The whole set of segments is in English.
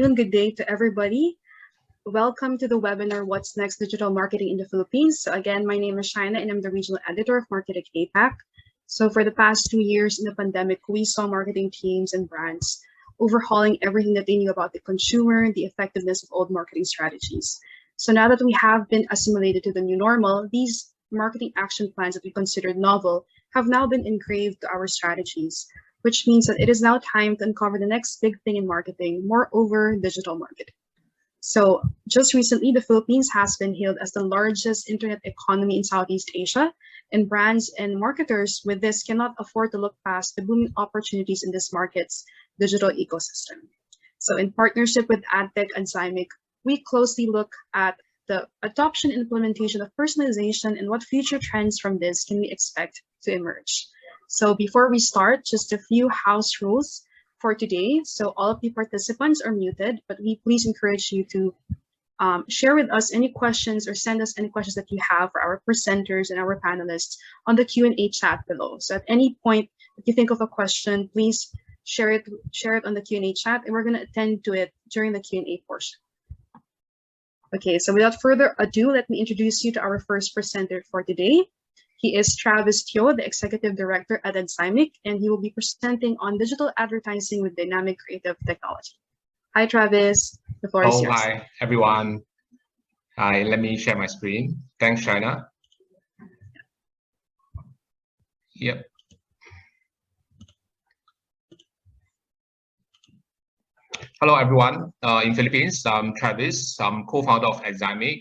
Good day to everybody. Welcome to the webinar, What's Next Digital Marketing in the Philippines. So again, my name is Shaina and I'm the Regional Editor of MARKETECH APAC. So for the past 2 years in the pandemic, we saw marketing teams and brands overhauling everything that they knew about the consumer, the effectiveness of old marketing strategies. So now that we have been assimilated to the new normal, these marketing action plans that we considered novel have now been engraved to our strategies, which means that it is now time to uncover the next big thing in marketing, moreover, digital marketing. So just recently, the Philippines has been hailed as the largest internet economy in Southeast Asia, and brands and marketers with this cannot afford to look past the booming opportunities in this market's digital ecosystem. So in partnership with AdTech and Zymic, we closely look at the adoption and implementation of personalization and what future trends from this can we expect to emerge. So before we start, just a few house rules for today. So all of the participants are muted, but we please encourage you to share with us any questions or send us any questions that you have for our presenters and our panelists on the Q&A chat below. So at any point that you think of a question, please share it on the Q&A chat, and we're going to attend to it during the Q&A portion. Okay, so without further ado, let me introduce you to our first presenter for today. He is Travis Teo, the Executive Director at Zymic, and he will be presenting on digital advertising with dynamic creative technology. Hi, Travis. The floor is yours. Hi, everyone. Hi, let me share my screen. Thanks, Shaina. Yep. Hello, everyone. In Philippines, I'm Travis. I'm co-founder of Zymic.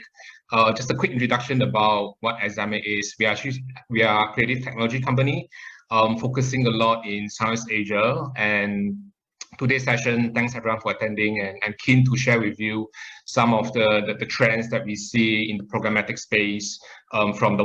Just a quick introduction about what Zymic is. We are a creative technology company focusing a lot in Southeast Asia. And today's session, thanks everyone for attending, and keen to share with you some of the trends that we see in the programmatic space from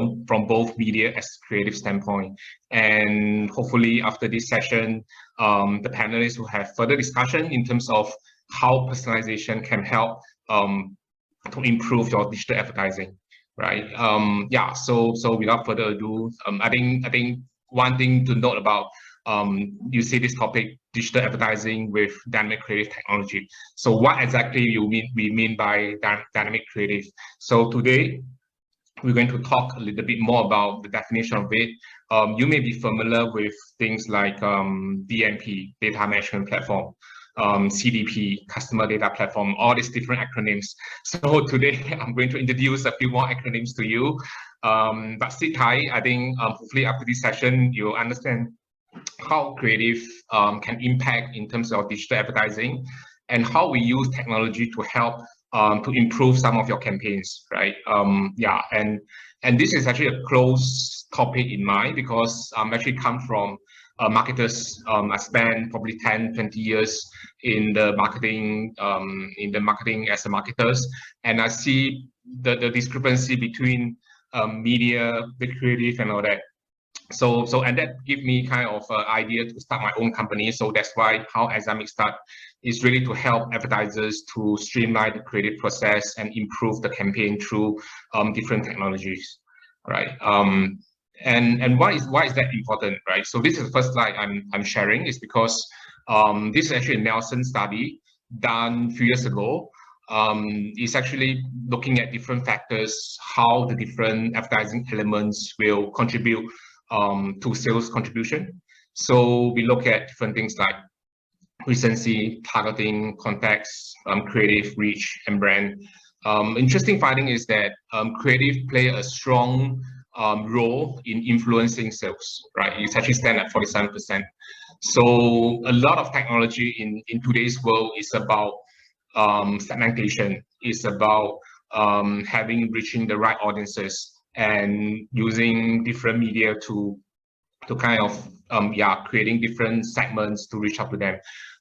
both media as creative standpoint. And hopefully after this session, the panelists will have further discussion in terms of how personalization can help to improve your digital advertising, right? So without further ado, I think one thing to note about you see this topic, digital advertising with dynamic creative technology. So what exactly we mean by dynamic creative? So today we're going to talk a little bit more about the definition of it. You may be familiar with things like DMP, data management platform, CDP, customer data platform, all these different acronyms. So today I'm going to introduce a few more acronyms to you. But sit tight. I think hopefully after this session, you'll understand how creative can impact in terms of digital advertising and how we use technology to help to improve some of your campaigns, right? And this is actually a close topic in mind because actually come from marketers. I spent probably 10, 20 years in the marketing as a marketers, and I see the discrepancy between media, the creative, and all that. So and that gave me kind of an idea to start my own company. So that's why how Zymic start is really to help advertisers to streamline the creative process and improve the campaign through different technologies, right? And why is that important, right? So this is the first slide I'm sharing is because this is actually a Nelson study done a few years ago. It's actually looking at different factors, how the different advertising elements will contribute to sales contribution. So we look at different things like recency, targeting, context, creative, reach, and brand. Interesting finding is that creative play a strong role in influencing sales, right? It's actually stand at 47%. So a lot of technology in today's world is about segmentation, is about reaching the right audiences and using different media to kind of creating different segments to reach out to them.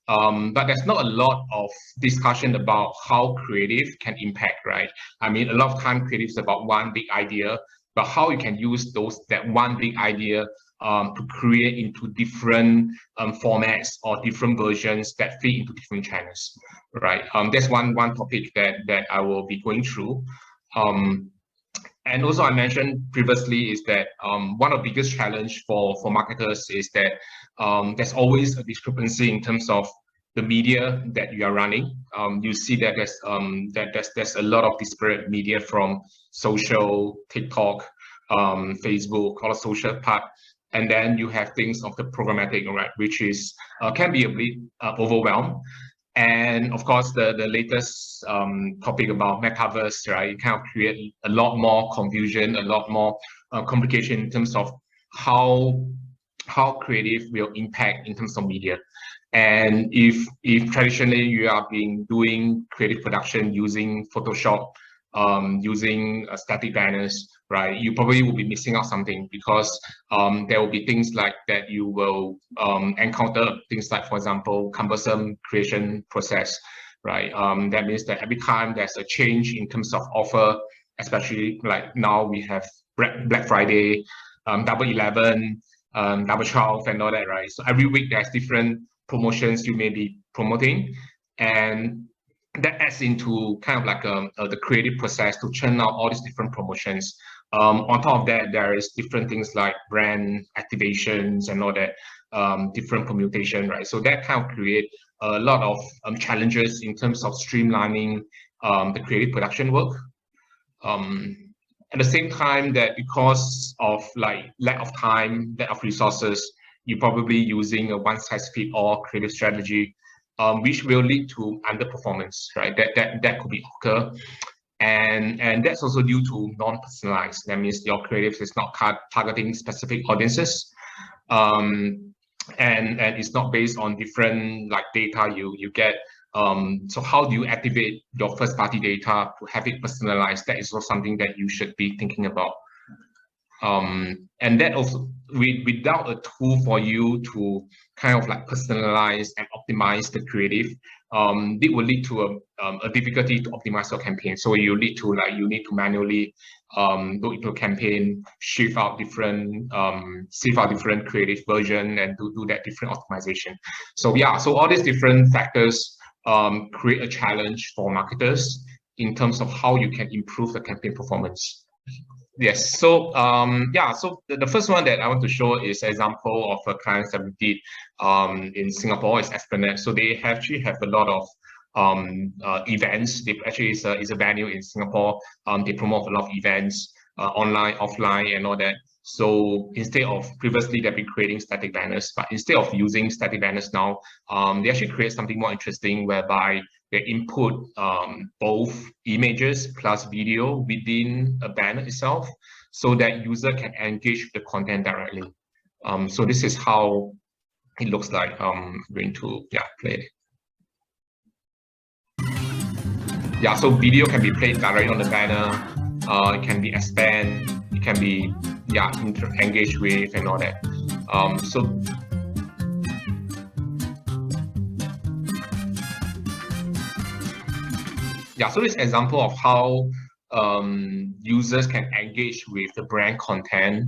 But there's not a lot of discussion about how creative can impact, right? I mean, a lot of time creative is about one big idea, but how you can use that one big idea to create into different formats or different versions that fit into different channels, right? That's one topic that I will be going through. And also I mentioned previously is that one of the biggest challenge for marketers is that there's always a discrepancy in terms of the media that you are running. You see that there's a lot of disparate media from social, TikTok, Facebook, all the social part. And then you have things of the programmatic, right, which is can be a bit overwhelmed. And of course, the latest topic about metaverse, right, it kind of create a lot more confusion, a lot more complication in terms of how creative will impact in terms of media. And if traditionally you are doing creative production using Photoshop, using static banners, right, you probably will be missing out something, because there will be things like that you will encounter, things like, for example, cumbersome creation process, right? That means that every time there's a change in terms of offer, especially like now we have Black Friday, Double 11, Double 12 and all that, right? So every week there's different promotions you may be promoting, and that adds into kind of like the creative process to churn out all these different promotions. On top of that, there is different things like brand activations and all that, different permutation, right? So that kind of create a lot of challenges in terms of streamlining the creative production work. At the same time, that because of like lack of time, lack of resources, you're probably using a one-size-fits-all creative strategy, which will lead to underperformance, right? That could be occur, and that's also due to non-personalized. That means your creative is not targeting specific audiences, and it's not based on different like data you get. So how do you activate your first-party data to have it personalized? That is also something that you should be thinking about. And that also, without a tool for you to kind of like personalize and optimize the creative, it will lead to a difficulty to optimize your campaign. So you need to manually go into a campaign, shift out different creative version, and do that different optimization. So yeah, so all these different factors create a challenge for marketers in terms of how you can improve the campaign performance. Yes, so so the first one that I want to show is an example of a client that we did in Singapore, is Esplanade. So they actually have a lot of events. They actually is a venue in Singapore. They promote a lot of events, online, offline, and all that. So instead of previously they've been creating static banners, but instead of using static banners now, they actually create something more interesting, whereby they input both images plus video within a banner itself, so that user can engage with the content directly. So this is how it looks like. I'm going to play it. So video can be played directly on the banner. It can be expand. It can be engaged with and all that. So this example of how users can engage with the brand content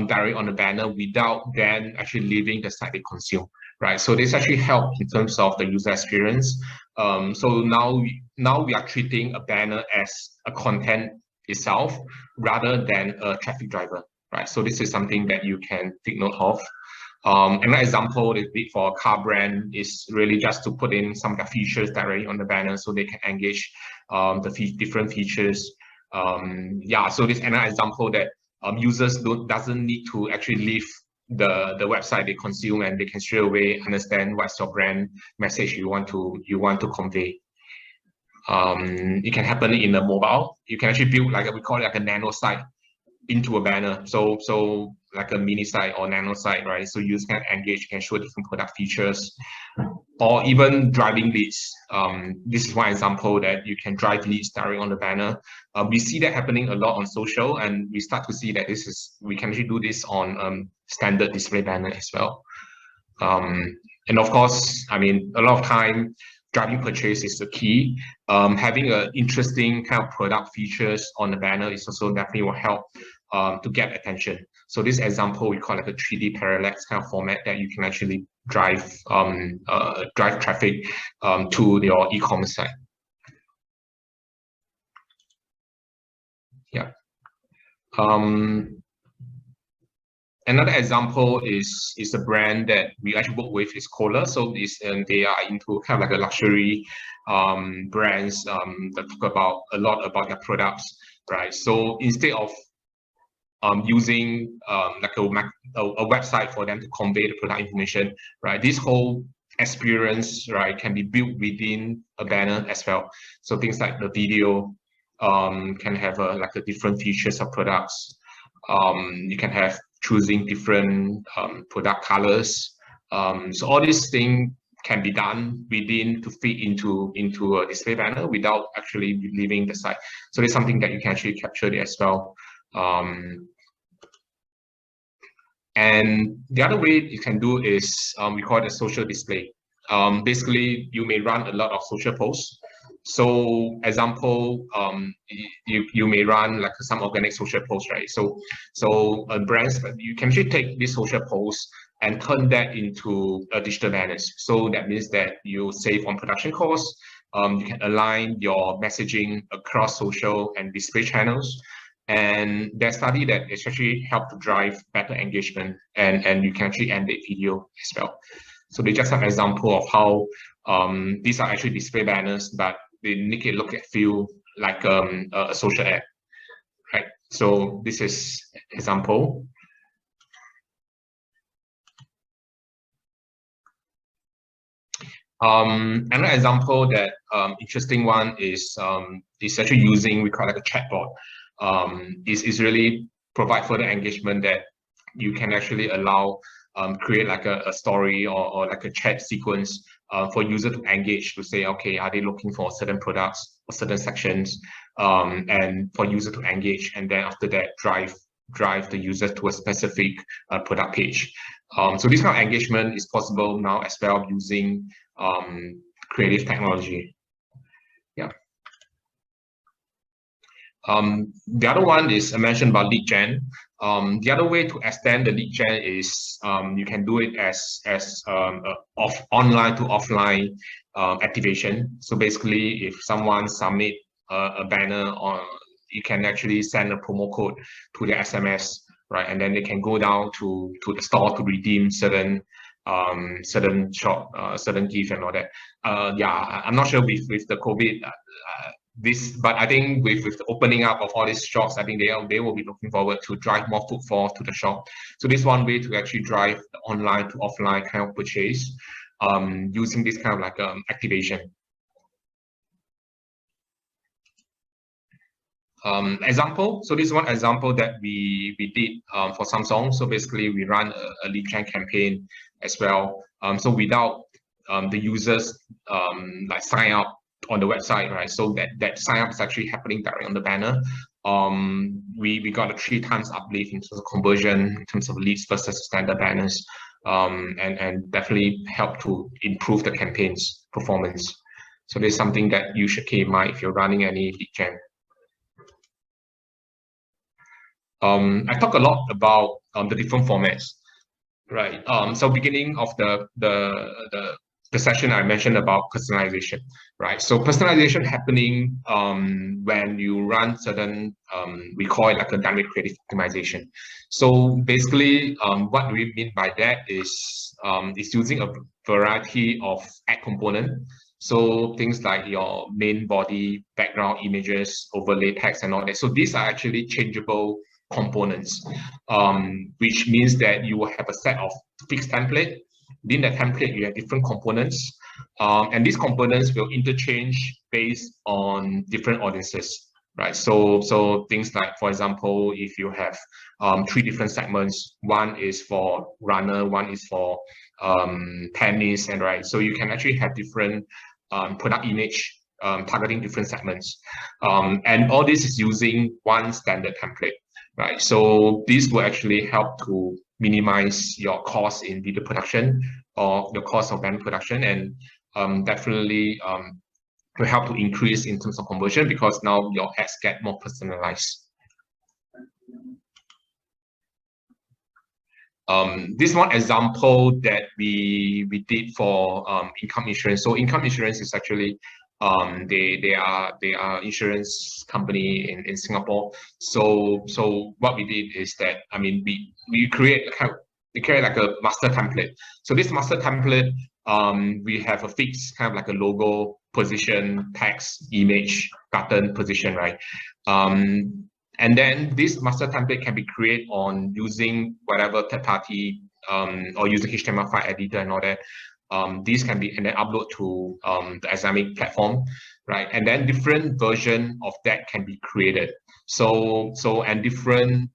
directly on the banner without then actually leaving the site they consume, right? So this actually helps in terms of the user experience. So now we are treating a banner as a content itself rather than a traffic driver, right? So this is something that you can take note of. Another example is for a car brand is really just to put in some of the features directly on the banner so they can engage the different features. So this is another example that users doesn't need to actually leave the website they consume, and they can straight away understand what's your brand message you want to convey. It can happen in the mobile. You can actually build we call it like a nano site into a banner. So like a mini site or nano site, right? So users can engage, can show different product features, or even driving leads. This is one example that you can drive leads directly on the banner. We see that happening a lot on social, and we start to see that we can actually do this on standard display banner as well. And of course, I mean, a lot of time, driving purchase is the key. Having an interesting kind of product features on the banner is also definitely will help to get attention. So this example we call it a 3D parallax kind of format that you can actually drive traffic to your e-commerce site. Another example is a brand that we actually work with is Kohler. So they are into kind of like a luxury brands that talk about a lot about their products, right? So instead of using like a website for them to convey the product information, right? This whole experience, right, can be built within a banner as well. So things like the video can have like a different features of products. You can have choosing different product colors. So all these things can be done within to fit into a display banner without actually leaving the site. So there's something that you can actually capture there as well. And the other way you can do is we call it a social display. Basically, you may run a lot of social posts. So, example, you may run like some organic social posts, right? So brands, you can actually take this social posts and turn that into a digital banners. So that means that you save on production costs. You can align your messaging across social and display channels. And there's study that it's actually helped to drive better engagement, and you can actually embed video as well. So they just have an example of how these are actually display banners, but they make it look and feel like a social ad, right? So this is example. Another example that interesting one is actually using, we call it like a chatbot. Is really provide further engagement that you can actually allow create like a story or like a chat sequence for user to engage, to say, okay, are they looking for certain products or certain sections, and for user to engage, and then after that drive the user to a specific product page. So this kind of engagement is possible now as well using creative technology. Yeah. The other one is I mentioned about lead gen. The other way to extend the lead gen is you can do it as online to offline activation. So basically, if someone submit a banner, or you can actually send a promo code to the SMS, right, and then they can go down to the store to redeem certain shop, certain gift and all that. Yeah, I'm not sure with the COVID. But I think with the opening up of all these shops, I think they will be looking forward to drive more footfall to the shop. So this one way to actually drive the online to offline kind of purchase, using this kind of like activation. Example. So this is one example that we did for Samsung. So basically, we run a lead gen campaign as well. So without the users like sign up on the website, right? So that sign up is actually happening directly on the banner. We got a 3 times uplift in terms of conversion, in terms of leads versus standard banners, and definitely help to improve the campaign's performance. So there's something that you should keep in mind if you're running any lead gen. I talk a lot about the different formats, right? So beginning of the session, I mentioned about personalization, right? So personalization happening when you run certain, we call it like a dynamic creative optimization. So basically, what we mean by that is using a variety of ad component. So things like your main body, background images, overlay text, and all that. So these are actually changeable components, which means that you will have a set of fixed template. Within that template, you have different components, and these components will interchange based on different audiences, right? So things like, for example, if you have 3 different segments, one is for runner, one is for tennis, and right. So you can actually have different product image targeting different segments, and all this is using one standard template. Right, so this will actually help to minimize your cost in video production or the cost of banner production, and definitely will help to increase in terms of conversion because now your ads get more personalized. This one example that we did for income insurance. So income insurance is actually They are insurance company in Singapore. So what we did is that, I mean, we create like a master template. So this master template, we have a fixed kind of like a logo, position, text, image, button, position, right? And then this master template can be created on using whatever third party or using HTML file editor and all that. These can be and then upload to the Examic platform, right? And then different version of that can be created. So different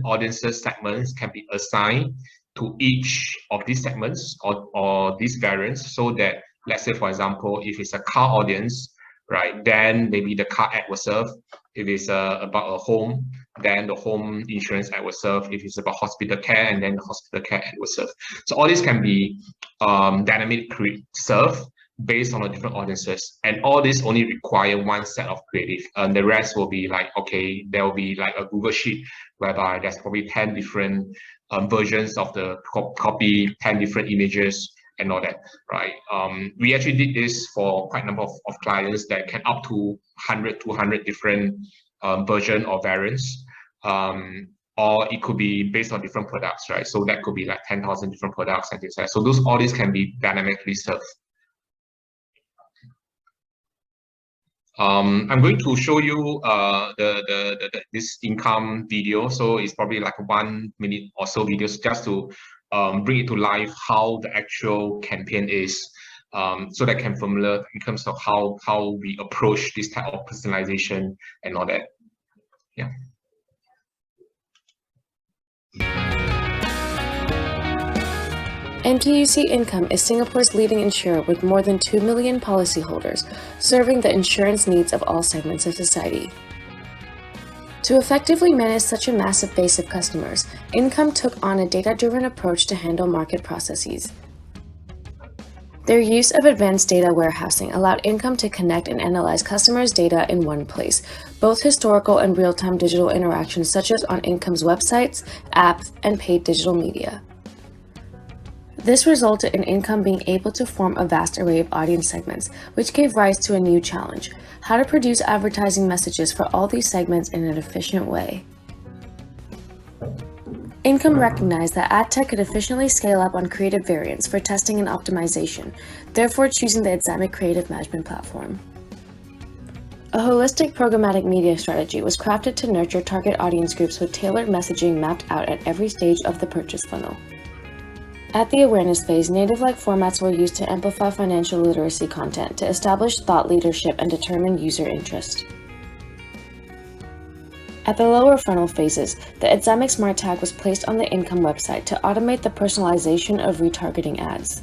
audiences segments can be assigned to each of these segments or these variants, so that, let's say, for example, if it's a car audience, right, then maybe the car ad will serve. If it's about a home, then the home insurance ad will serve. If it's about hospital care, and then the hospital care ad will serve. So all this can be dynamically served based on the different audiences, and all this only require one set of creative, and the rest will be like, okay, there will be like a Google sheet whereby there's probably 10 different versions of the copy, 10 different images and all that, right? We actually did this for quite a number of clients that can up to 100, 200 different version or variants, or it could be based on different products, right? So that could be like 10,000 different products and things like that. So all these can be dynamically served. I'm going to show you this income video. So it's probably like a 1 minute or so videos, just to bring it to life how the actual campaign is, so that can familiar in terms of how we approach this type of personalization and all that. Yeah. NTUC Income is Singapore's leading insurer with more than 2 million policyholders, serving the insurance needs of all segments of society. To effectively manage such a massive base of customers, Income took on a data-driven approach to handle market processes. Their use of advanced data warehousing allowed Income to connect and analyze customers' data in one place, both historical and real-time digital interactions such as on Income's websites, apps, and paid digital media. This resulted in Income being able to form a vast array of audience segments, which gave rise to a new challenge: how to produce advertising messages for all these segments in an efficient way. Income recognized that ad tech could efficiently scale up on creative variants for testing and optimization, therefore choosing the Examic creative management platform. A holistic programmatic media strategy was crafted to nurture target audience groups with tailored messaging mapped out at every stage of the purchase funnel. At the awareness phase, native-like formats were used to amplify financial literacy content to establish thought leadership and determine user interest. At the lower funnel phases, the Examic Smart Tag was placed on the Income website to automate the personalization of retargeting ads.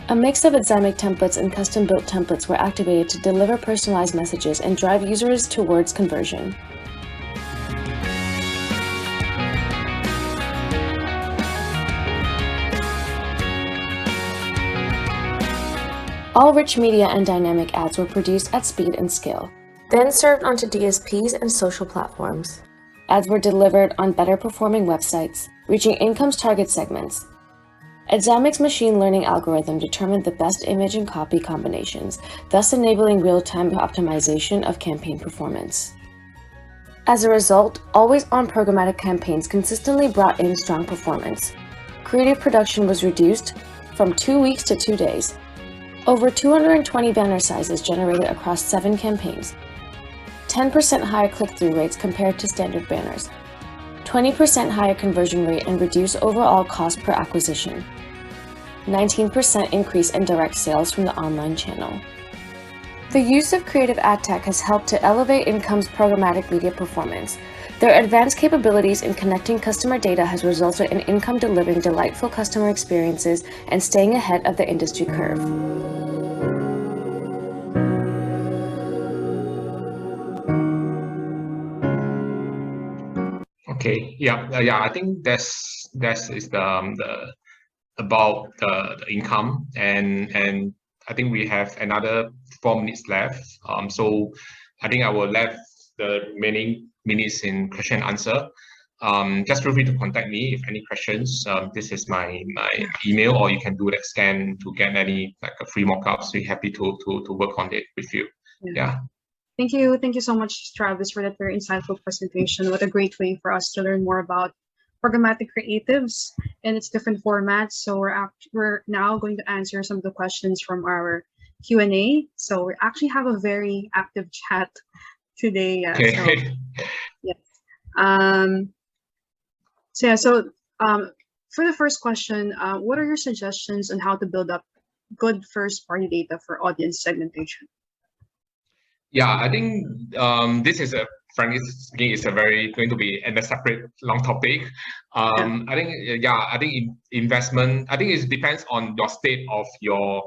A mix of Examic templates and custom-built templates were activated to deliver personalized messages and drive users towards conversion. All rich media and dynamic ads were produced at speed and scale, then served onto DSPs and social platforms. Ads were delivered on better performing websites, reaching Income's target segments. Examic's machine learning algorithm determined the best image and copy combinations, thus enabling real-time optimization of campaign performance. As a result, always-on programmatic campaigns consistently brought in strong performance. Creative production was reduced from 2 weeks to 2 days. Over 220 banner sizes generated across 7 campaigns. 10% higher click-through rates compared to standard banners. 20% higher conversion rate and reduced overall cost per acquisition. 19% increase in direct sales from the online channel. The use of creative ad tech has helped to elevate Income's programmatic media performance. Their advanced capabilities in connecting customer data has resulted in Income delivering delightful customer experiences and staying ahead of the industry curve. Okay, yeah, I think that's is the about the income, and I think we have another 4 minutes left. So I think I will left the remaining minutes in question and answer. just feel free to contact me if any questions. This is my email, or you can do that scan to get any like a free mockups. We're happy to work on it with you. Yeah. Thank you so much, Travis, for that very insightful presentation. What a great way for us to learn more about programmatic creatives and its different formats. So we're now going to answer some of the questions from our Q&A. So we actually have a very active chat today. Okay. So, yes. For the first question, what are your suggestions on how to build up good first-party data for audience segmentation? Yeah, I think this is frankly speaking, it's going to be a separate long topic. I think investment. I think it depends on your state of your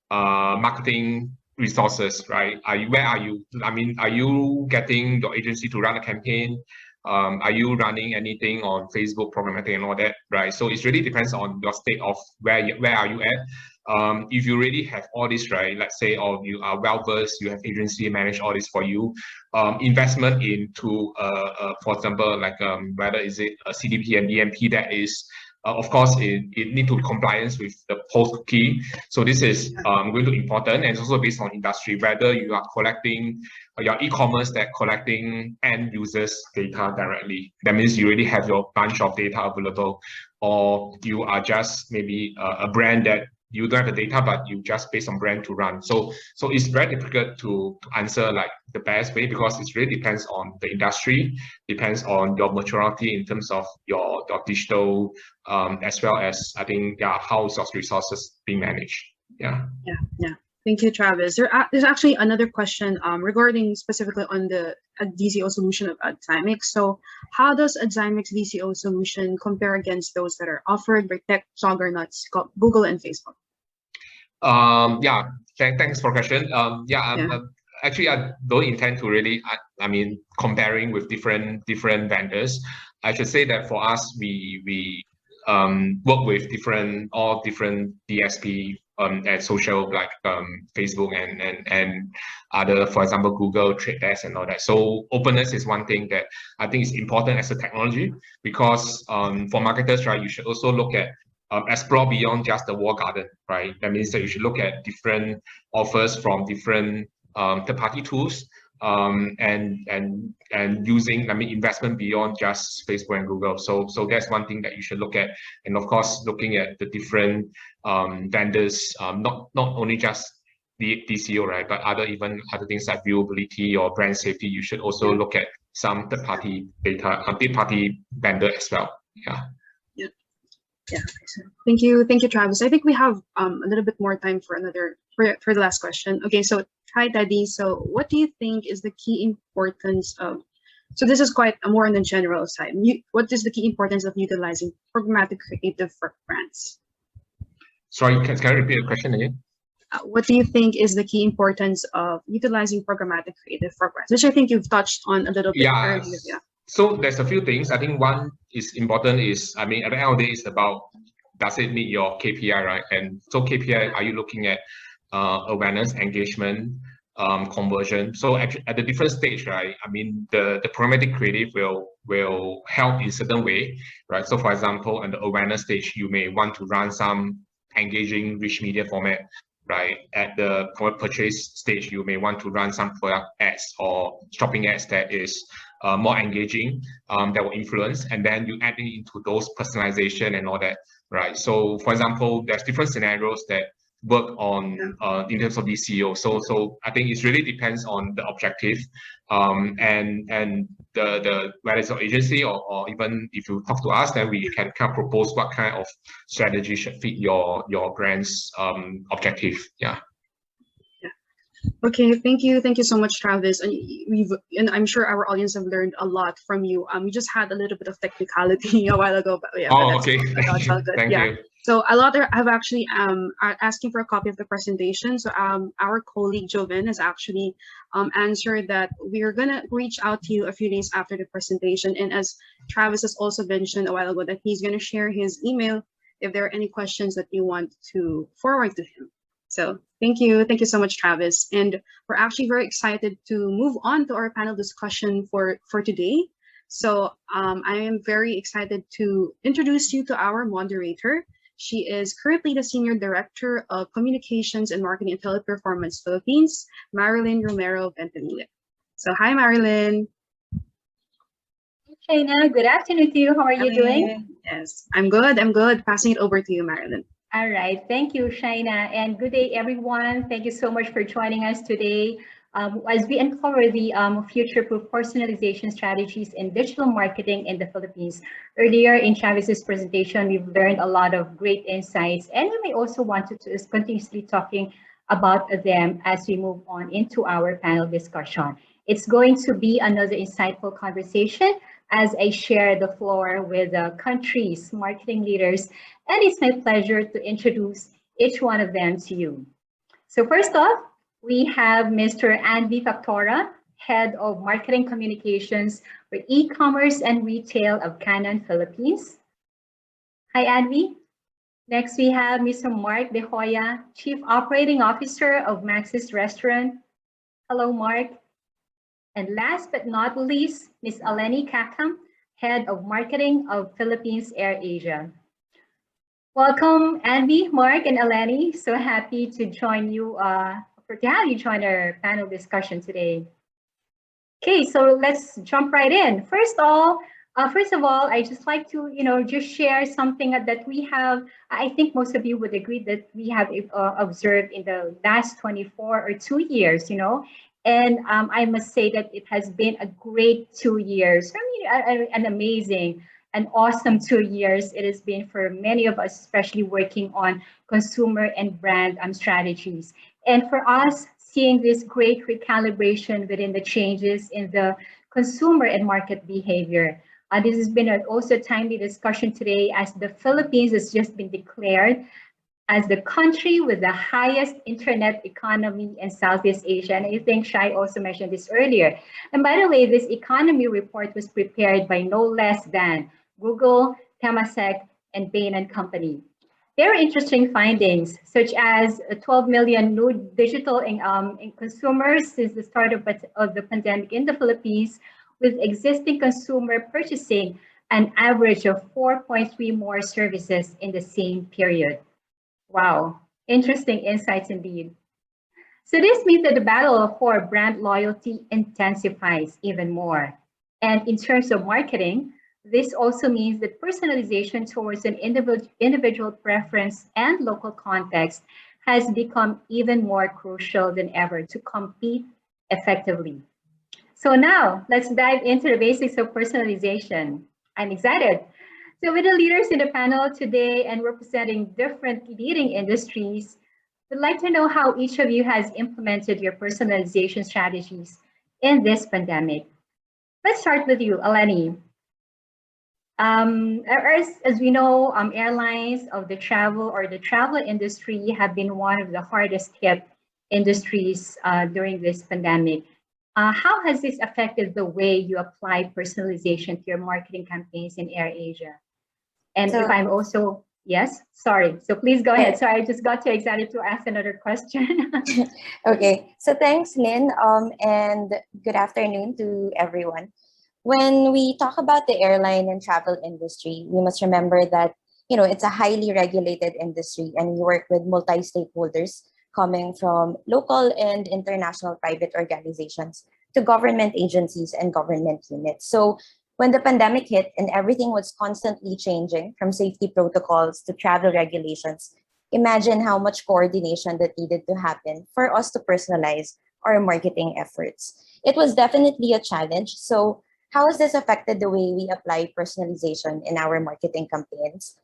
marketing resources, right? Where are you? I mean, are you getting your agency to run a campaign? Are you running anything on Facebook programmatic and all that, right? So it really depends on your state of where are you at. If you really have all this, right, let's say, or you are well versed, you have agency manage all this for you, investment into for example, like whether is it a CDP and DMP, that is of course it need to be compliance with the post cookie. So this is going to be important, and it's also based on industry, whether you are collecting your e-commerce that collecting end users data directly. That means you already have your bunch of data available, or you are just maybe a brand that you don't have the data, but you just based on brand to run. So it's very difficult to answer like the best way, because it really depends on the industry, depends on your maturity in terms of your digital, as well as I think how your resources being managed. Yeah. Thank you, Travis. There's actually another question regarding specifically on the DCO solution of AdZymics. So how does AdZymics DCO solution compare against those that are offered by tech juggernauts Google and Facebook? Thanks for the question. Actually, I don't intend to really, I mean, comparing with different vendors. I should say that for us, we work with different DSP and social, like Facebook and other, for example, Google, Trade Desk and all that. So openness is one thing that I think is important as a technology, because for marketers, right, you should also look at explore beyond just the walled garden, right? That means that you should look at different offers from different third-party tools, and using, I mean, investment beyond just Facebook and Google. So that's one thing that you should look at, and of course looking at the different vendors, not only just the DCO, right, but other things like viewability or brand safety. You should also look at some third-party data, third-party vendor as well. Thank you, Travis. I think we have a little bit more time for the last question. Okay, so hi, Teddy. So what do you think is the key importance of? So this is quite more on the general side. What is the key importance of utilizing programmatic creative for brands? Sorry, can I repeat the question again? What do you think is the key importance of utilizing programmatic creative for brands, which I think you've touched on a little bit earlier. Yeah. So there's a few things. I think one is important is, I mean, at the end of the day, it's about, does it meet your KPI, right? And so KPI, are you looking at awareness, engagement, conversion? So at the different stage, right? I mean, the programmatic creative will help in certain way, right? So for example, on the awareness stage, you may want to run some engaging rich media format, right? At the purchase stage, you may want to run some product ads or shopping ads that is more engaging, that will influence, and then you add it into those personalization and all that, right? So for example, there's different scenarios that work on in terms of DCO. So I think it really depends on the objective, and the whether it's your agency or even if you talk to us, then we can kind of propose what kind of strategy should fit your brand's objective. Okay, thank you so much, Travis. And I'm sure our audience have learned a lot from you. We just had a little bit of technicality a while ago, but yeah. Okay. That's all good. Thank you. So a lot have actually asking for a copy of the presentation. So our colleague Joven has actually answered that we're gonna reach out to you a few days after the presentation. And as Travis has also mentioned a while ago, that he's gonna share his email if there are any questions that you want to forward to him. So thank you so much, Travis. And we're actually very excited to move on to our panel discussion for today. So I am very excited to introduce you to our moderator. She is currently the Senior Director of Communications and Marketing at Teleperformance Philippines, Marilyn Romero Ventimiglia. So hi, Marilyn. Shayna, good afternoon to you. How are you doing? Yes, I'm good. I'm good. Passing it over to you, Marilyn. All right. Thank you, Shayna. And good day, everyone. Thank you so much for joining us today as we uncover the future-proof personalization strategies in digital marketing in the Philippines. Earlier in Chavez's presentation, we've learned a lot of great insights, and we may also want to continuously talking about them as we move on into our panel discussion. It's going to be another insightful conversation as I share the floor with the country's marketing leaders, and it's my pleasure to introduce each one of them to you. So first off, we have Mr. Andy Factora, Head of Marketing Communications for E-commerce and Retail of Canon Philippines. Hi, Andy. Next, we have Mr. Mark De Hoya, Chief Operating Officer of Max's Restaurant. Hello, Mark. And last but not least, Ms. Eleni Kakam, Head of Marketing of Philippines Air Asia. Welcome, Andy, Mark, and Eleni. So happy to join you, to have you join our panel discussion today. Okay, so let's jump right in. First of all, I just like to, just share something that we have. I think most of you would agree that we have observed in the last 24 or 2 years, And I must say that it has been a great 2 years. I mean, an amazing, an awesome 2 years it has been for many of us, especially working on consumer and brand strategies. And for us, seeing this great recalibration within the changes in the consumer and market behavior. This has been also a timely discussion today as the Philippines has just been declared as the country with the highest internet economy in Southeast Asia. And I think Shai also mentioned this earlier. And by the way, this economy report was prepared by no less than Google, Temasek, and Bain & Company. Very interesting findings, such as 12 million new digital consumers since the start of the pandemic in the Philippines, with existing consumer purchasing an average of 4.3 more services in the same period. Wow, interesting insights indeed. So this means that the battle for brand loyalty intensifies even more. And in terms of marketing, this also means that personalization towards an individual preference and local context has become even more crucial than ever to compete effectively. So now let's dive into the basics of personalization. I'm excited. So with the leaders in the panel today and representing different leading industries, we'd like to know how each of you has implemented your personalization strategies in this pandemic. Let's start with you, Eleni. As we know, airlines of the travel industry have been one of the hardest hit industries during this pandemic. How has this affected the way you apply personalization to your marketing campaigns in Air Asia? And if I'm also, yes, sorry. So please go ahead. Sorry, I just got too excited to ask another question. Okay, so thanks, Lynn, and good afternoon to everyone. When we talk about the airline and travel industry, we must remember that, it's a highly regulated industry and we work with multi-stakeholders coming from local and international private organizations to government agencies and government units. So when the pandemic hit and everything was constantly changing from safety protocols to travel regulations, imagine how much coordination that needed to happen for us to personalize our marketing efforts. It was definitely a challenge. So how has this affected the way we apply personalization in our marketing campaigns?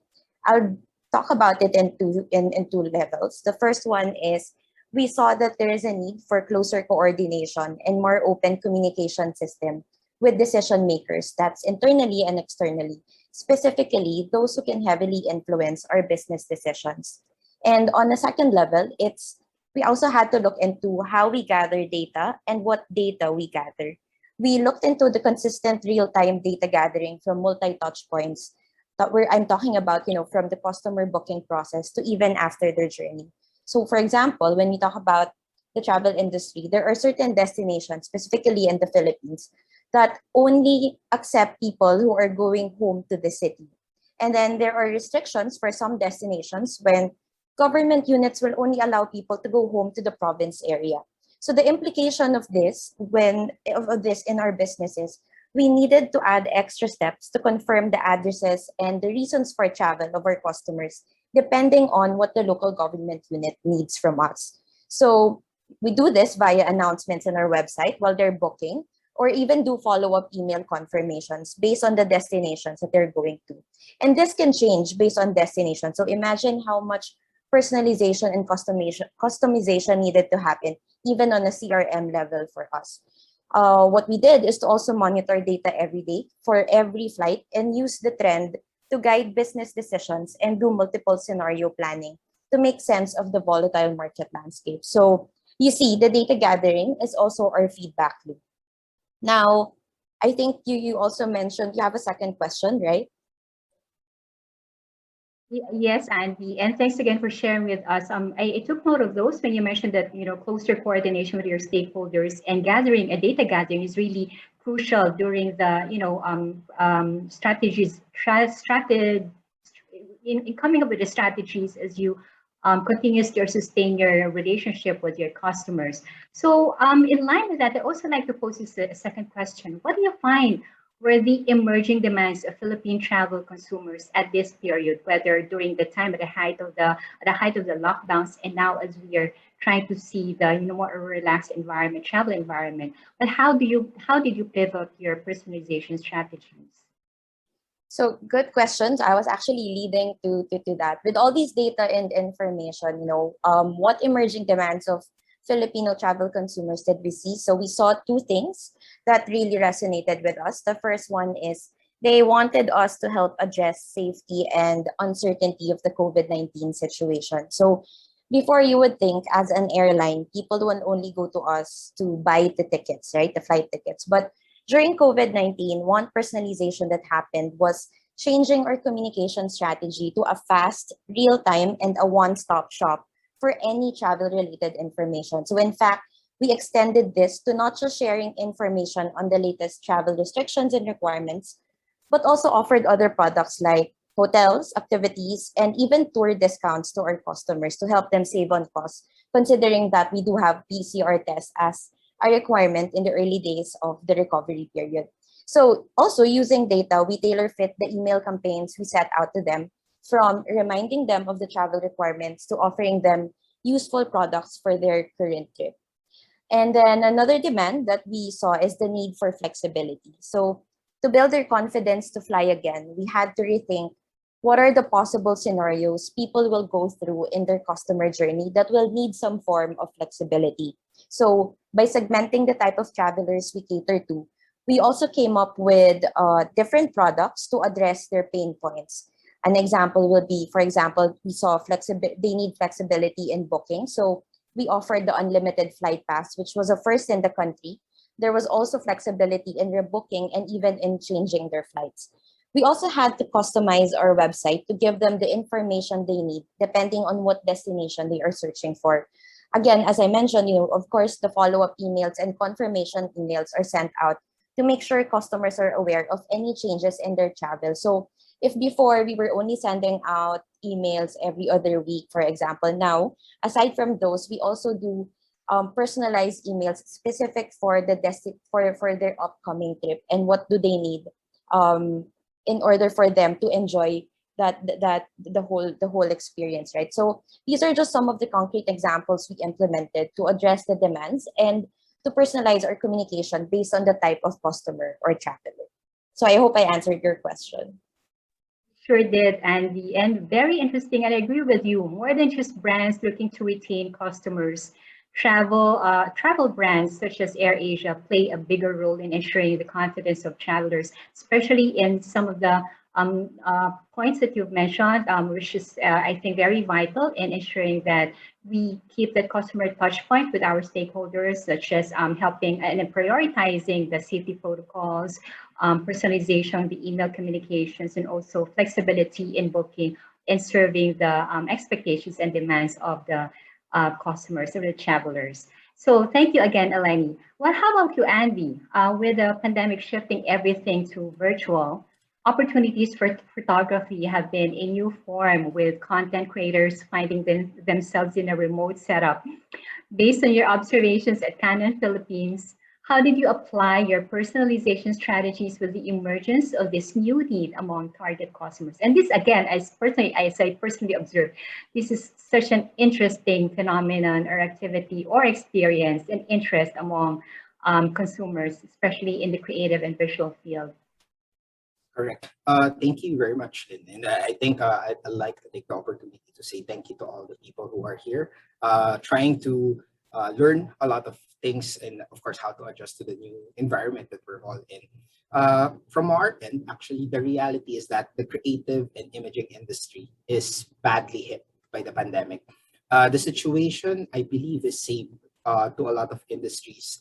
I'll talk about it in two levels. The first one is we saw that there is a need for closer coordination and more open communication system with decision makers, that's internally and externally, specifically those who can heavily influence our business decisions. And on a second level, we also had to look into how we gather data and what data we gather. We looked into the consistent real-time data gathering from multi-touch points I'm talking about, from the customer booking process to even after their journey. So for example, when we talk about the travel industry, there are certain destinations, specifically in the Philippines, that only accept people who are going home to the city. And then there are restrictions for some destinations when government units will only allow people to go home to the province area. So the implication of this in our businesses, we needed to add extra steps to confirm the addresses and the reasons for travel of our customers, depending on what the local government unit needs from us. So we do this via announcements on our website while they're booking, or even do follow-up email confirmations based on the destinations that they're going to. And this can change based on destination. So imagine how much personalization and customization needed to happen, even on a CRM level for us. What we did is to also monitor data every day for every flight and use the trend to guide business decisions and do multiple scenario planning to make sense of the volatile market landscape. So you see, the data gathering is also our feedback loop. Now, I think you also mentioned you have a second question, right? Yes, Andy, and thanks again for sharing with us. I took note of those when you mentioned that closer coordination with your stakeholders and gathering a data gathering is really crucial during the strategies in coming up with the strategies as you continuously sustain your relationship with your customers. So in line with that, I also like to pose a second question. What do you find were the emerging demands of Philippine travel consumers at this period, whether during the time at the height of the lockdowns and now as we are trying to see the more relaxed environment, travel environment? But how did you pivot your personalization strategies? So good questions. I was actually leading to that. With all these data and information, what emerging demands of Filipino travel consumers did we see? So we saw two things that really resonated with us. The first one is they wanted us to help address safety and uncertainty of the COVID-19 situation. So before, you would think as an airline, people would only go to us to buy the tickets, right? The flight tickets. But during COVID-19, one personalization that happened was changing our communication strategy to a fast, real-time, and a one-stop shop for any travel-related information. So in fact, we extended this to not just sharing information on the latest travel restrictions and requirements, but also offered other products like hotels, activities, and even tour discounts to our customers to help them save on costs, considering that we do have PCR tests as a requirement in the early days of the recovery period. So also using data, we tailor fit the email campaigns we set out to them, from reminding them of the travel requirements to offering them useful products for their current trip. And then another demand that we saw is the need for flexibility. So to build their confidence to fly again, we had to rethink what are the possible scenarios people will go through in their customer journey that will need some form of flexibility. So by segmenting the type of travelers we cater to, we also came up with different products to address their pain points. An example will be, for example, we saw they need flexibility in booking. So we offered the unlimited flight pass, which was a first in the country. There was also flexibility in rebooking and even in changing their flights. We also had to customize our website to give them the information they need, depending on what destination they are searching for. Again, as I mentioned, of course, the follow-up emails and confirmation emails are sent out to make sure customers are aware of any changes in their travel. So if before we were only sending out emails every other week, for example, now, aside from those, we also do personalized emails specific for the for their upcoming trip and what do they need in order for them to enjoy the whole experience, right? So these are just some of the concrete examples we implemented to address the demands and to personalize our communication based on the type of customer or traveler. So I hope I answered your question. Sure did, Andy, and very interesting. And I agree with you. More than just brands looking to retain customers, travel brands such as AirAsia play a bigger role in ensuring the confidence of travelers, especially in some of the points that you've mentioned, which is, I think, very vital in ensuring that we keep the customer touch point with our stakeholders, such as helping and prioritizing the safety protocols, personalization, the email communications, and also flexibility in booking and serving the expectations and demands of the customers or the travelers. So thank you again, Eleni. Well, how about you, Andy? With the pandemic shifting everything to virtual, opportunities for photography have been a new form with content creators finding themselves in a remote setup. Based on your observations at Canon Philippines, how did you apply your personalization strategies with the emergence of this new need among target customers? And this, again, as I personally observed, this is such an interesting phenomenon or activity or experience and interest among consumers, especially in the creative and visual field. Correct. Thank you very much, Lynn. And I think I'd like to take the opportunity to say thank you to all the people who are here, trying to learn a lot of things and, of course, how to adjust to the new environment that we're all in. From our end, actually, the reality is that the creative and imaging industry is badly hit by the pandemic. The situation, I believe, is same to a lot of industries.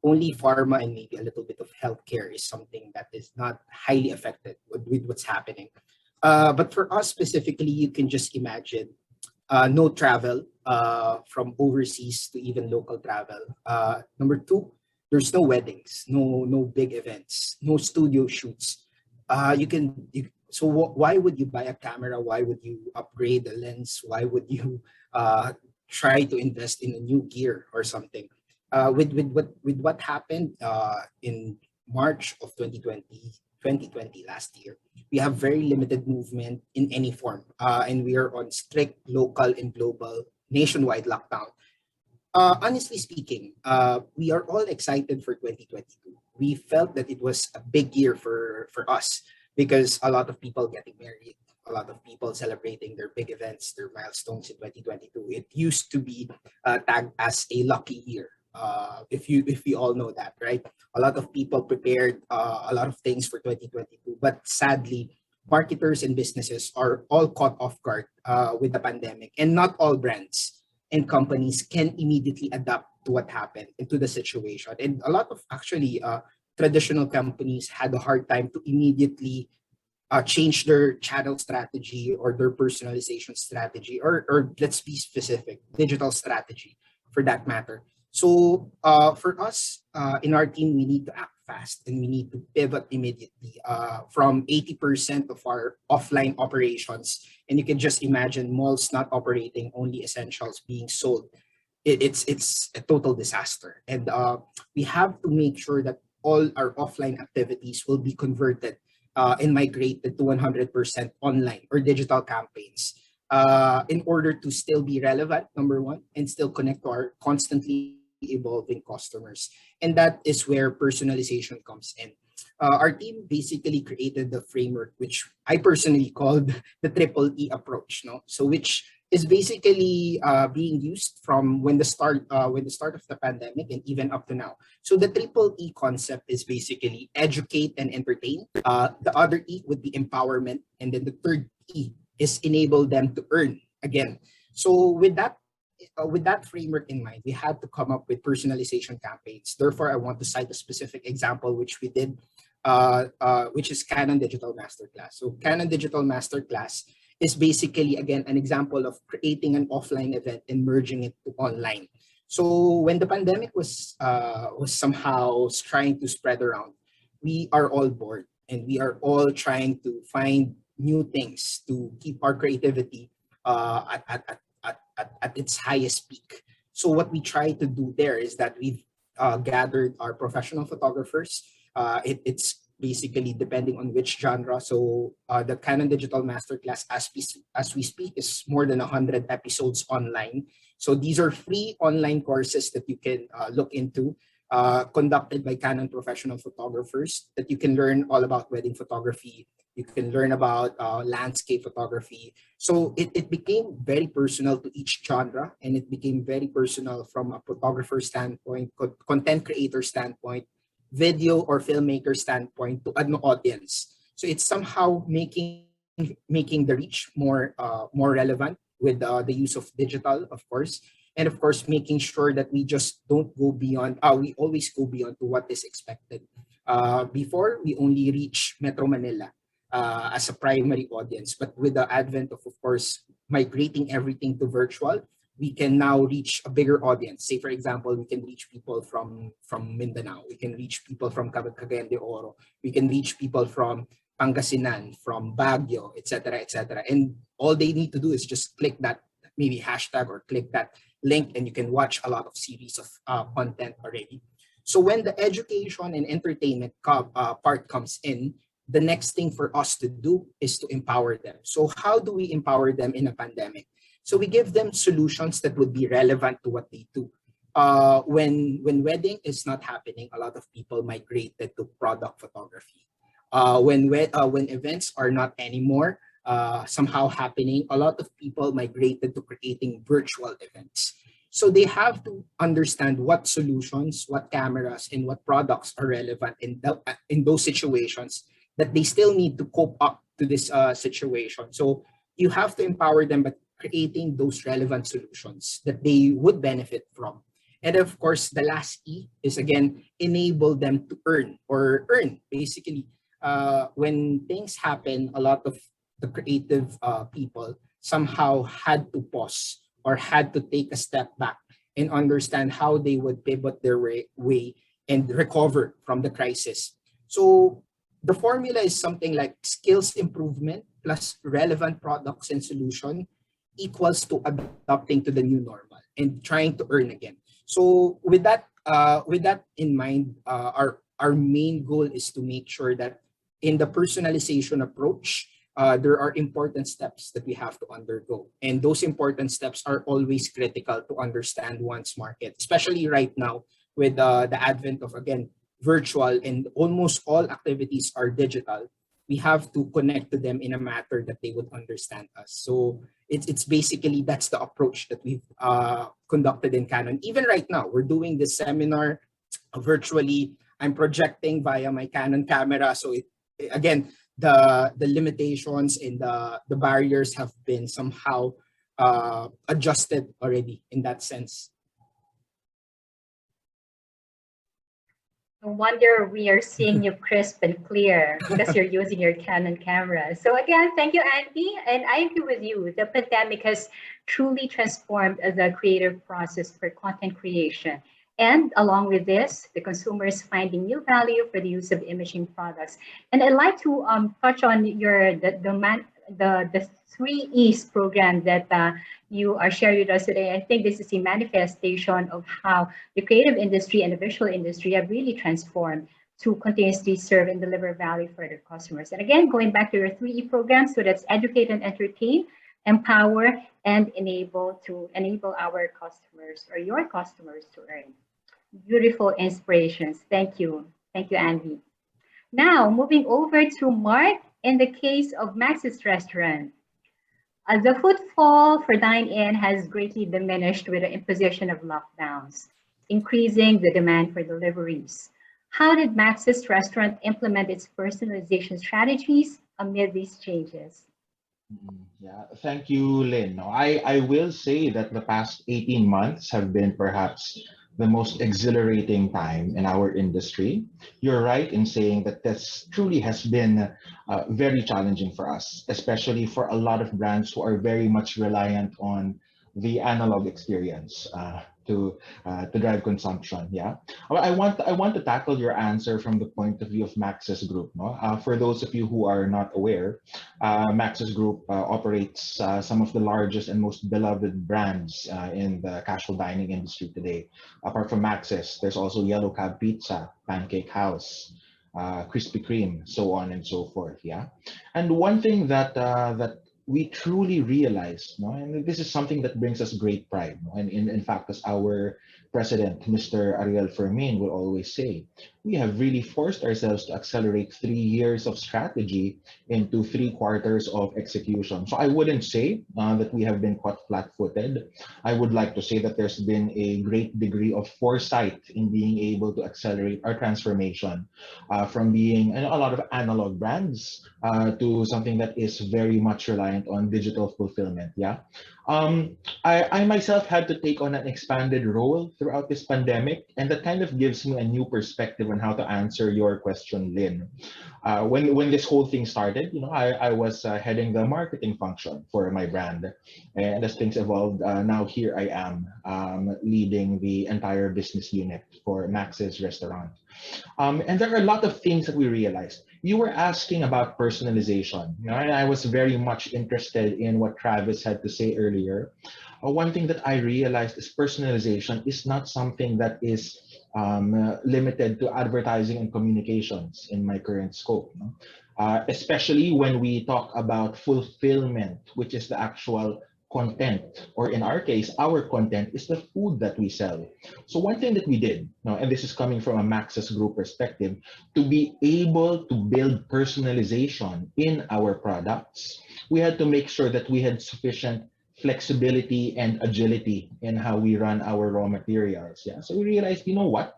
Only pharma and maybe a little bit of healthcare is something that is not highly affected with what's happening. But for us specifically, you can just imagine no travel from overseas to even local travel. Number two, there's no weddings, no big events, no studio shoots. So why would you buy a camera? Why would you upgrade the lens? Why would you try to invest in a new gear or something? With what happened in March of 2020 last year, we have very limited movement in any form, and we are on strict local and global nationwide lockdown. Honestly speaking, we are all excited for 2022. We felt that it was a big year for us because a lot of people getting married, a lot of people celebrating their big events, their milestones in 2022. It used to be tagged as a lucky year. If we all know that, right? A lot of people prepared a lot of things for 2022, but sadly, marketers and businesses are all caught off guard with the pandemic, and not all brands and companies can immediately adapt to what happened and to the situation. And a lot of actually traditional companies had a hard time to immediately change their channel strategy or their personalization strategy, or let's be specific, digital strategy for that matter. So for us in our team, we need to act fast and we need to pivot immediately from 80% of our offline operations. And you can just imagine malls not operating, only essentials being sold. It's a total disaster. And we have to make sure that all our offline activities will be converted and migrated to 100% online or digital campaigns in order to still be relevant, number one, and still connect to our constantly evolving customers. And that is where personalization comes in. Our team basically created the framework, which I personally called the triple E approach. No, so which is basically being used from when the start of the pandemic and even up to now. So the triple E concept is basically educate and entertain. The other E would be empowerment, and then the third E is enable them to earn again. So with that framework in mind, we had to come up with personalization campaigns. Therefore, I want to cite a specific example which we did, which is Canon Digital Masterclass. So Canon Digital Masterclass is basically, again, an example of creating an offline event and merging it to online. So when the pandemic was somehow trying to spread around, we are all bored and we are all trying to find new things to keep our creativity at its highest peak. So what we try to do there is that we've gathered our professional photographers. It's basically depending on which genre. So the Canon Digital Masterclass, as we speak, is more than 100 episodes online. So these are free online courses that you can look into, conducted by Canon professional photographers, that you can learn all about wedding photography. You can learn about landscape photography. So it became very personal to each genre, and it became very personal from a photographer standpoint, content creator standpoint, video or filmmaker standpoint to an audience. So it's somehow making the reach more relevant with the use of digital, of course, and of course making sure that we just don't go beyond. We always go beyond to what is expected. Before, we only reach Metro Manila as a primary audience, but with the advent of course migrating everything to virtual, we can now reach a bigger audience. Say, for example, we can reach people from Mindanao. We can reach people from Cagayan de Oro. We can reach people from Pangasinan, from Baguio, etc., etc. And all they need to do is just click that maybe hashtag or click that link, and you can watch a lot of series of content already. So when the education and entertainment part comes in, the next thing for us to do is to empower them. So how do we empower them in a pandemic? So we give them solutions that would be relevant to what they do. When wedding is not happening, a lot of people migrated to product photography. When events are not anymore somehow happening, a lot of people migrated to creating virtual events. So they have to understand what solutions, what cameras, and what products are relevant in those situations that they still need to cope up to this situation. So you have to empower them by creating those relevant solutions that they would benefit from. And of course, the last E is again, enable them to earn. Basically, when things happen, a lot of the creative people somehow had to pause or had to take a step back and understand how they would pivot their way and recover from the crisis. So the formula is something like skills improvement plus relevant products and solution equals to adapting to the new normal and trying to earn again. So with that in mind, our main goal is to make sure that in the personalization approach, there are important steps that we have to undergo. And those important steps are always critical to understand one's market, especially right now with the advent of, again, virtual and almost all activities are digital. We have to connect to them in a matter that they would understand us. So it's basically, that's the approach that we've conducted in Canon. Even right now, we're doing this seminar virtually. I'm projecting via my Canon camera. So again, the limitations and the barriers have been somehow adjusted already in that sense. No wonder we are seeing you crisp and clear because you're using your Canon camera. So again, thank you, Andy. And I agree with you. The pandemic has truly transformed the creative process for content creation. And along with this, the consumer is finding new value for the use of imaging products. And I'd like to touch on the 3Es program that you are sharing with us today. I think this is a manifestation of how the creative industry and the visual industry have really transformed to continuously serve and deliver value for their customers. And again, going back to your 3E program, so that's educate and entertain, empower, and enable our customers or your customers to earn. Beautiful inspirations. Thank you. Thank you, Andy. Now, moving over to Mark, in the case of Max's restaurant, the footfall for dine-in has greatly diminished with the imposition of lockdowns, increasing the demand for deliveries. How did Max's restaurant implement its personalization strategies amid these changes? Yeah, thank you, Lynn. No, I will say that the past 18 months have been perhaps the most exhilarating time in our industry. You're right in saying that this truly has been very challenging for us, especially for a lot of brands who are very much reliant on the analog experience to drive consumption. Yeah, I want to tackle your answer from the point of view of Maxis Group. No, for those of you who are not aware, Maxis Group operates some of the largest and most beloved brands in the casual dining industry today. Apart from Maxis, there's also Yellow Cab Pizza, Pancake House, Krispy Kreme, so on and so forth. Yeah, and one thing that we truly realize, no, and this is something that brings us great pride, no? And in fact, as our president, Mr. Ariel Fermin, will always say, we have really forced ourselves to accelerate 3 years of strategy into 3 quarters of execution. So I wouldn't say that we have been caught flat-footed. I would like to say that there's been a great degree of foresight in being able to accelerate our transformation from being a lot of analog brands to something that is very much reliant on digital fulfillment. Yeah. I myself had to take on an expanded role throughout this pandemic, and that kind of gives me a new perspective on how to answer your question, Lynn. When this whole thing started, I was heading the marketing function for my brand, and as things evolved, now here I am leading the entire business unit for Max's restaurant. And there are a lot of things that we realized. You were asking about personalization, and I was very much interested in what Travis had to say earlier. One thing that I realized is personalization is not something that is limited to advertising and communications in my current scope. No? Especially when we talk about fulfillment, which is the actual content, or in our case, our content is the food that we sell. So one thing that we did, and this is coming from a Maxis Group perspective, to be able to build personalization in our products, we had to make sure that we had sufficient flexibility and agility in how we run our raw materials. Yeah. So we realized, you know what?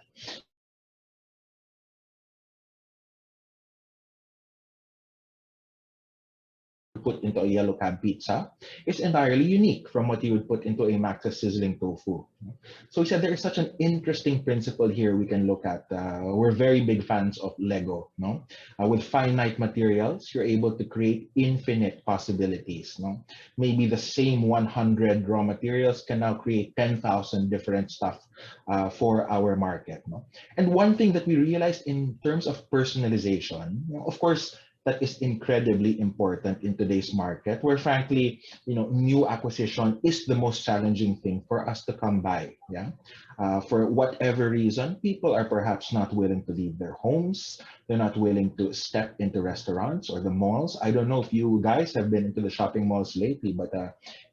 Put into a yellow cab pizza is entirely unique from what you would put into a Max's sizzling tofu. So he said there is such an interesting principle here we can look at. We're very big fans of Lego. No, with finite materials, you're able to create infinite possibilities. No, maybe the same 100 raw materials can now create 10,000 different stuff for our market. No, and one thing that we realized in terms of personalization, of course, that is incredibly important in today's market, where frankly, new acquisition is the most challenging thing for us to come by. Yeah, for whatever reason, people are perhaps not willing to leave their homes. They're not willing to step into restaurants or the malls. I don't know if you guys have been into the shopping malls lately, but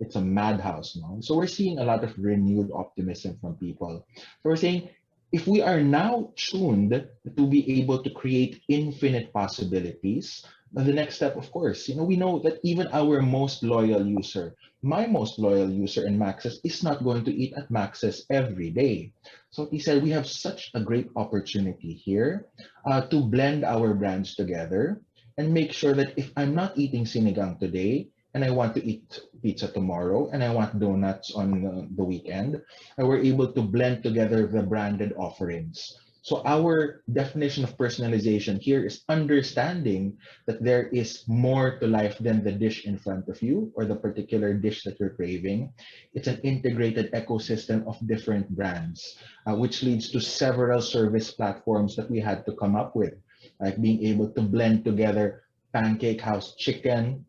it's a madhouse now. So we're seeing a lot of renewed optimism from people. So we're saying, if we are now tuned to be able to create infinite possibilities, the next step, of course, we know that even our most loyal user, my most loyal user in Maxis, is not going to eat at Maxis every day. So he said we have such a great opportunity here to blend our brands together and make sure that if I'm not eating sinigang today, and I want to eat pizza tomorrow, and I want donuts on the weekend, and we're able to blend together the branded offerings. So our definition of personalization here is understanding that there is more to life than the dish in front of you or the particular dish that you're craving. It's an integrated ecosystem of different brands, which leads to several service platforms that we had to come up with, like being able to blend together Pancake House chicken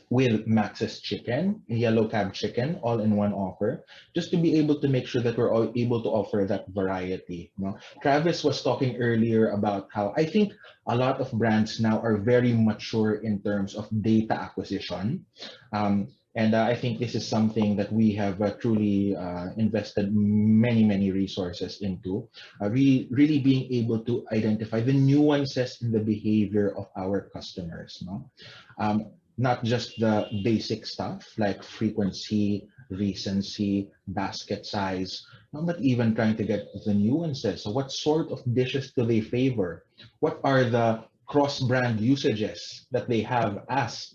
with Max's chicken, yellow cab chicken, all in one offer, just to be able to make sure that we're all able to offer that variety. Travis was talking earlier about how I think a lot of brands now are very mature in terms of data acquisition. And I think this is something that we have truly invested many resources into, really being able to identify the nuances in the behavior of our customers. Not just the basic stuff like frequency, recency, basket size, but even trying to get the nuances. So what sort of dishes do they favor? What are the cross-brand usages that they have as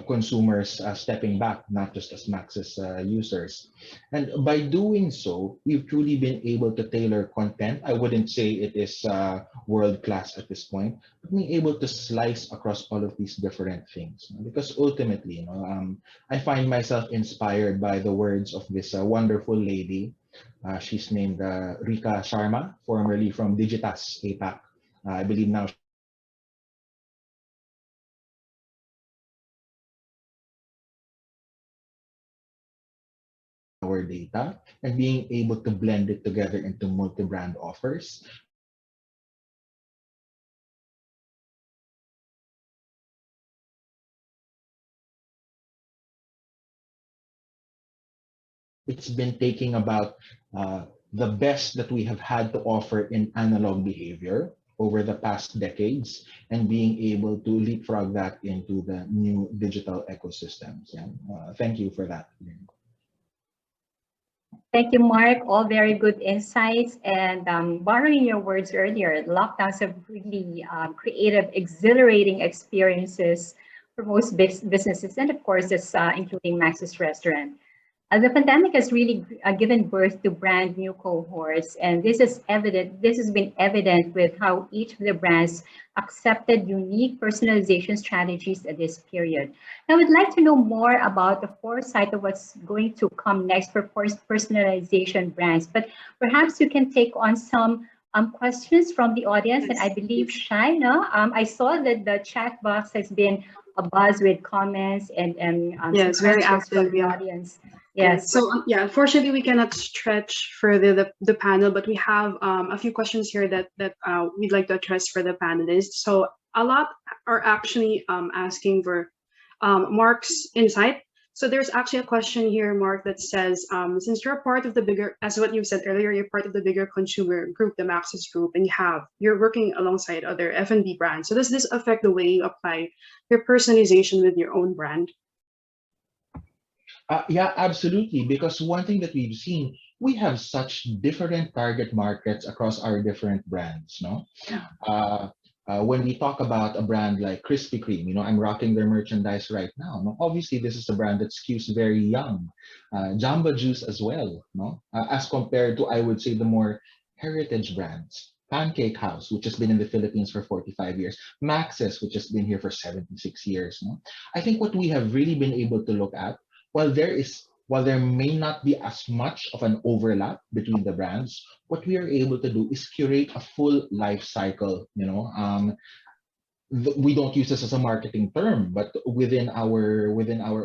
consumers stepping back, not just as Max's users? And by doing so, we've truly been able to tailor content. I wouldn't say it is world-class at this point, but being able to slice across all of these different things. Because ultimately, I find myself inspired by the words of this wonderful lady. She's named Rika Sharma, formerly from Digitas APAC. I believe now our data and being able to blend it together into multi-brand offers. It's been taking about the best that we have had to offer in analog behavior over the past decades and being able to leapfrog that into the new digital ecosystems. Yeah. Thank you for that. Thank you, Mark. All very good insights. And borrowing your words earlier, lockdowns have really created exhilarating experiences for most businesses, and of course, it's including Max's Restaurant. The pandemic has really given birth to brand new cohorts, and this is evident. This has been evident with how each of the brands accepted unique personalization strategies at this period. I would like to know more about the foresight of what's going to come next for personalization brands, but perhaps you can take on some questions from the audience. And I believe, Shaina, I saw that the chat box has been a buzz with comments and Yes, some very questions from active. the Yeah. audience. Yes. Yes. So yeah, unfortunately, we cannot stretch further the panel, but we have a few questions here that we'd like to address for the panelists. So a lot are actually asking for Mark's insight. So there's actually a question here, Mark, that says, since you're part of the bigger, as what you said earlier, you're part of the bigger consumer group, the Maxis group, and you're working alongside other F&B brands. So does this affect the way you apply your personalization with your own brand? Yeah, absolutely. Because one thing that we've seen, we have such different target markets across our different brands, no? Yeah. When we talk about a brand like Krispy Kreme, I'm rocking their merchandise right now. No? Obviously, this is a brand that skews very young. Jamba Juice as well, no? As compared to, I would say, the more heritage brands. Pancake House, which has been in the Philippines for 45 years. Maxis, which has been here for 76 years. No? I think what we have really been able to look at, while there may not be as much of an overlap between the brands, what we are able to do is curate a full life cycle. We don't use this as a marketing term, but within our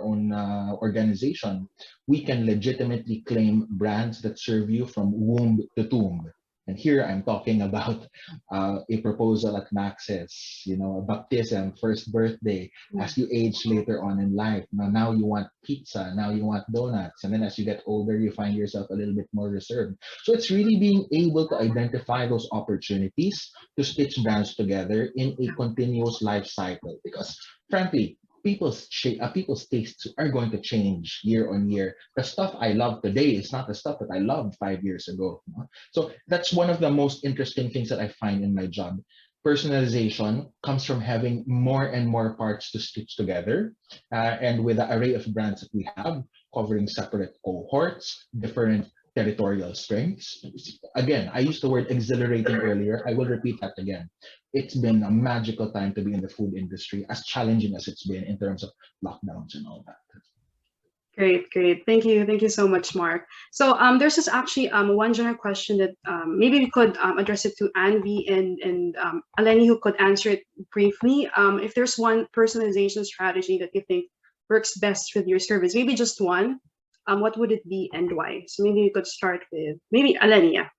own organization, we can legitimately claim brands that serve you from womb to tomb. And here I'm talking about a proposal at Maxis, a baptism, first birthday, as you age later on in life. Now you want pizza, now you want donuts. And then as you get older, you find yourself a little bit more reserved. So it's really being able to identify those opportunities to stitch brands together in a continuous life cycle. Because frankly, people's tastes are going to change year on year. The stuff I love today is not the stuff that I loved 5 years ago. So that's one of the most interesting things that I find in my job. Personalization comes from having more and more parts to stitch together. And with the array of brands that we have, covering separate cohorts, different territorial strengths. Again, I used the word exhilarating earlier. I will repeat that again. It's been a magical time to be in the food industry, as challenging as it's been in terms of lockdowns and all that. Great. Thank you so much, Mark. So there's just actually one general question that maybe we could address it to Anvi and Eleni, who could answer it briefly. If there's one personalization strategy that you think works best with your service, maybe just one, what would it be and why? So maybe you could start with maybe Eleni. Yeah.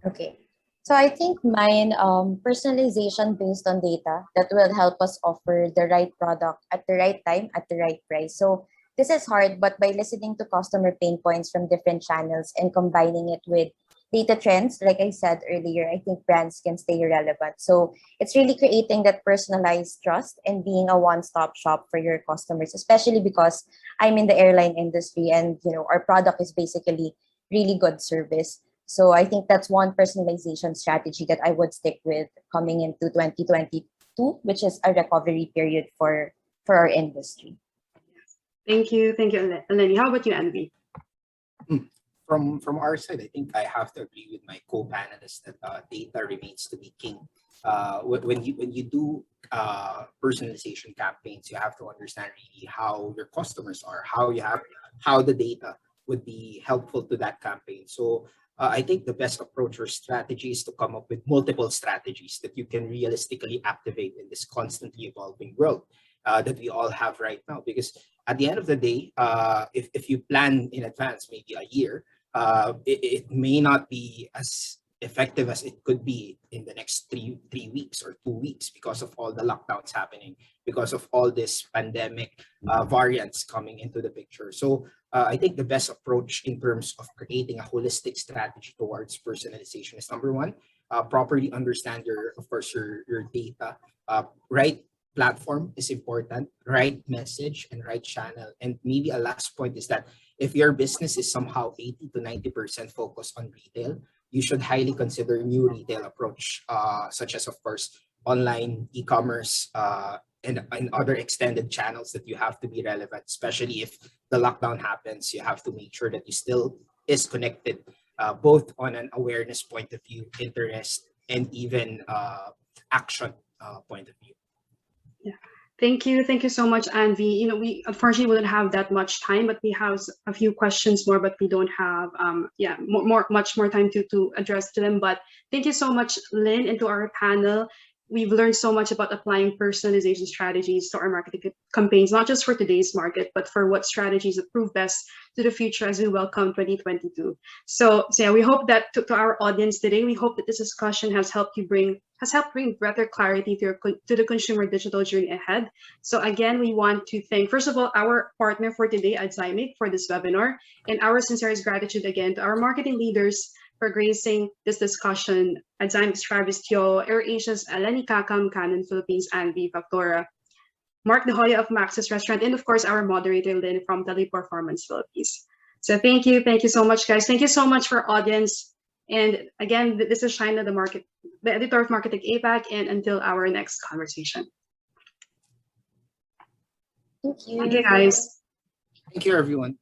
Okay. So I think mine, personalization based on data that will help us offer the right product at the right time at the right price. So this is hard, but by listening to customer pain points from different channels and combining it with data trends, like I said earlier, I think brands can stay relevant. So it's really creating that personalized trust and being a one-stop shop for your customers, especially because I'm in the airline industry and our product is basically really good service. So I think that's one personalization strategy that I would stick with coming into 2022, which is a recovery period for our industry. Thank you, Eleni. How about you, Anvi? From our side, I think I have to agree with my co-panelists that data remains to be king. When you do personalization campaigns, you have to understand really how your customers are, how the data would be helpful to that campaign. So I think the best approach or strategy is to come up with multiple strategies that you can realistically activate in this constantly evolving world that we all have right now. Because at the end of the day, if you plan in advance, maybe a year, it may not be as effective as it could be in the next three weeks or 2 weeks because of all the lockdowns happening, because of all this pandemic variants coming into the picture. So I think the best approach in terms of creating a holistic strategy towards personalization is number one, properly understand your data. Right platform is important, right message and right channel. And maybe a last point is that if your business is somehow 80 to 90% focused on retail, you should highly consider new retail approach, such as, of course, online e-commerce, and other extended channels that you have to be relevant, especially if the lockdown happens. You have to make sure that you still is connected, both on an awareness point of view, interest, and even action point of view. Yeah. Thank you so much, Anvi. You know, we unfortunately wouldn't have that much time, but we have a few questions more, but we don't have much more time to address to them. But thank you so much, Lynn, and to our panel. We've learned so much about applying personalization strategies to our marketing campaigns, not just for today's market, but for what strategies that prove best to the future as we welcome 2022. So yeah, we hope that to our audience today, we hope that this discussion has helped bring better clarity to the consumer digital journey ahead. So again, we want to thank, first of all, our partner for today, Adzymic, for this webinar, and our sincerest gratitude again to our marketing leaders for gracing this discussion: Adzymic Travis Teo, AirAsia's Eleni Kakam, Canon Philippines, Anvi Factora, Mark De Hoya of Max's Restaurant, and of course, our moderator, Lynn from Teleperformance Philippines. So thank you so much, guys. Thank you so much for our audience. And again, this is Shaina, the editor of MARKETECH APAC, and until our next conversation. Thank you. Thank you, guys. Thank you, everyone.